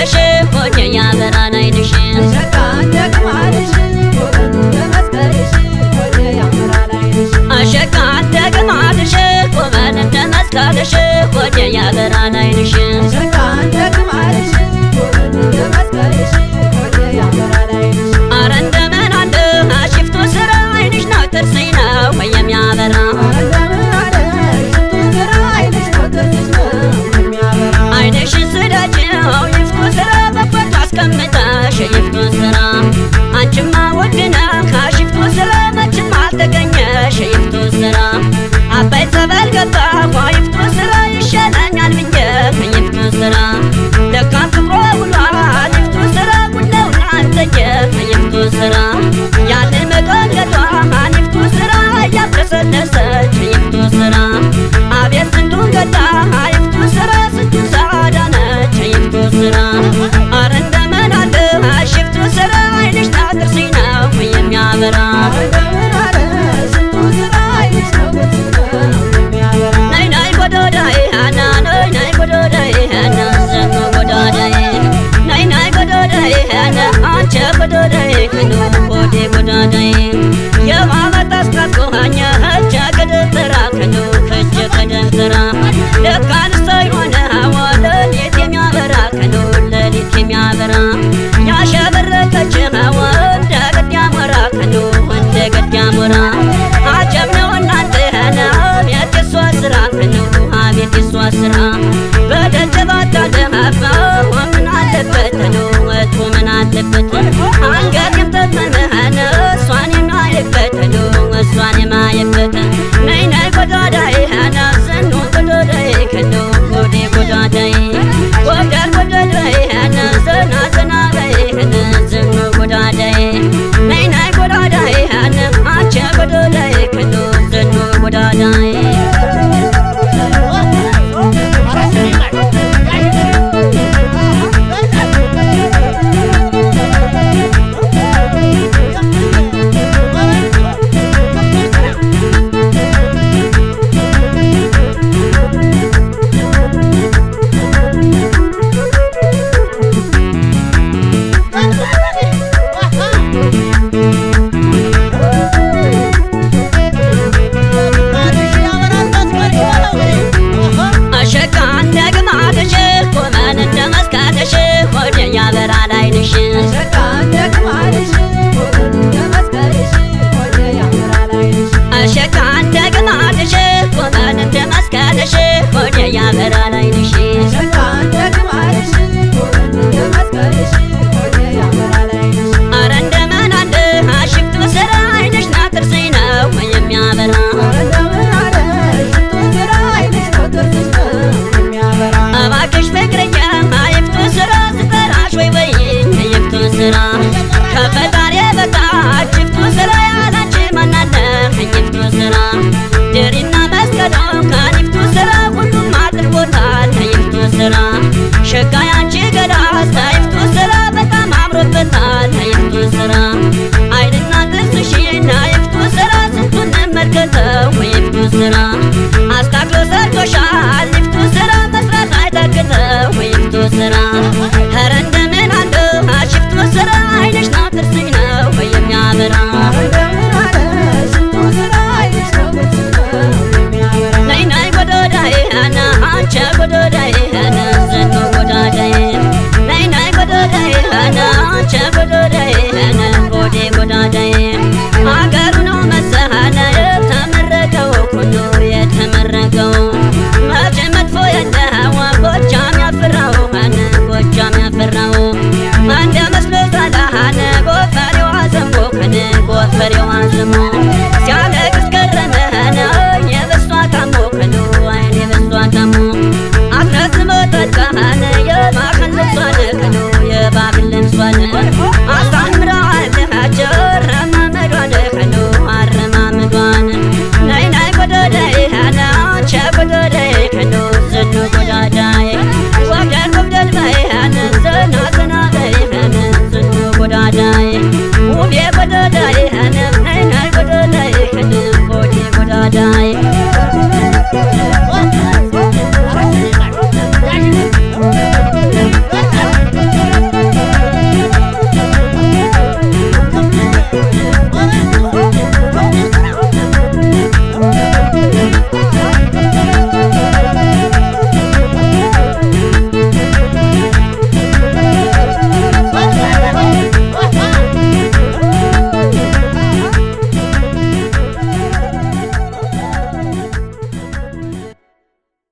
መስካለሽ ሆዴ ያበራል አይንሽ አሸጋ ደግማልሽ ቆመን እንደ መስካለሽ ሆዴ ያበራል አይንሽ አረ እንደምን አለ አሽፍቶ ስራ አይንሽ ነው ጥርስሽ ነው የሚያበራ አይንሽን ስደጅው ይፍቶ ስራ በፎቶ አስቀምጠሽ ይፍቶ ስራ አንቺማ ወድነ ካሽፍቶ ስራ መችም አልተገኘሽ ይፍቶ ስራ አባይ ጸበል ገባሁ ይፍቶ ስራ ይሻለኛል ብዬ ይፍቶ ስራ ደካም ክብሮ ውሏል ይፍቶ ስራ ጉዳዩን አንተየ ይፍቶ ስራ ያለ መቀንገቷ ይፍቶ ስራ እያብለሰለሰች ይፍቶ ስራ አቤት ስንቱን ገዳ ይፍቶ ስራ ስንቱን ሳዳነች ይፍቶ ስራ አረ እንደምን አለ ሽፍቶ ስራ አይንሽ ታጥርሲኝ ነው የሚያበራ ናይ ናይ ጎዶዳይ ሃና ናይ ናይ ጎዶዳይ ሃና ዘኖ ጎዶዳይ ናይ ናይ ጎዶዳይ ሃና አንቺ ጎዶዳይ ከኖ ጎዴ ጎዶዳይ የማመጣስታት ኮሃኛ ሀጃ ገደተራ ከኖ ከጀ ከደተራ ለካንስተይ ሆነ ሌሊት የሚያበራ ከኖ ሌሊት የሚያበራ ያሸበረቀች ሀዋ እንደ ገዳሞራ ከኖ እንደ ገዳሞራ አጀብ ነው እናንተ ሀና አቤት የሷ ስራ ከኖ አቤት የሷ ስራ በደጀ ባታደሀባ ምን አለበት ከኖ ወጥቶ ምን አለበት አንገት የምጠመነ ሀና እሷን የማየበት ከኖ እሷን የማየበት ናይ ናይ ጎዳዳይ ሀና ዘኖ ጎዳዳይ ከኖ ጎዴ ጎዳዳይ ጎዳር ጎዳዳይ ሀና ዘና ዘና በይ ሀና ዘኖ ጎዳዳይ ናይ ናይ ጎዳዳይ ሀና አቸ ጎዳዳይ ከኖ ዘኖ ጎዳዳይ ያበራል አይንሽ አሸጋ እንደግማልሽ ቆመን እንደ መስቀልሽ ሆዴ ያበራል አይንሽ አረ እንደምን አለ አሽፍቶ ስራ አይንሽ ናጥርስሽ ነው የሚያበራ እባክሽ ፍቅርዬ ይፍቶ ስራ ስጠራሽ ወይ በይኝ ይፍቶ ስራ ከፈጣሪ በታች ይፍቶ ስራ ያላንቺ ማናለ ይፍቶ ስራ ድሪና መስቀሎ ከይፍቶ ስራ ሁሉም አድርጎታል ይፍቶ ስራ ሸጋ ያንቺ ገዳስ ይፍቶ ስራ በጣም አምሮበታል ይፍቶ ስራ አይንና ጥርስሽና ይፍቶ ስራ ስንቱን እንመልከተው ይፍቶ ስራ አስታክሎ ሰርቶሻል ይፍቶ ስራ መስራት አይታክተው ይፍቶ ስራ ኧረ እንደምን አለ ሽፍቶ ስራ አይንሽ ነው ጥርስሽ ነው የሚያበራ ናይ ናይ ጎዶዳይ ሀና አንቺ ጎዶዳይ ሀና ዘኖ ጎዳዳይ ናይ ናይ ጎዶዳይ ሀና አንቺ ጎዶዳይ ሀና ጎዴ ጎዳዳይ አገሩ ነው መሰሀነ የተመረቀው ሁሉ የተመረቀው መቼ መጥፎ የለህዋ ጎጃም ያፈራው ሀነ ጎጃም ያፈራው እንደ መስሎ ዛላሀነ ጎፈሬዋ ዘሞ ከነ ጎፈሬዋ ዘሞ ሲያለቅስ ከረመ ሀነ የበሷ ታሞ ከነ አይን የበሷ ታሞ አስረዝሞ ጠልቀ ሀነ የባህል ልብሷን ከነ የባህል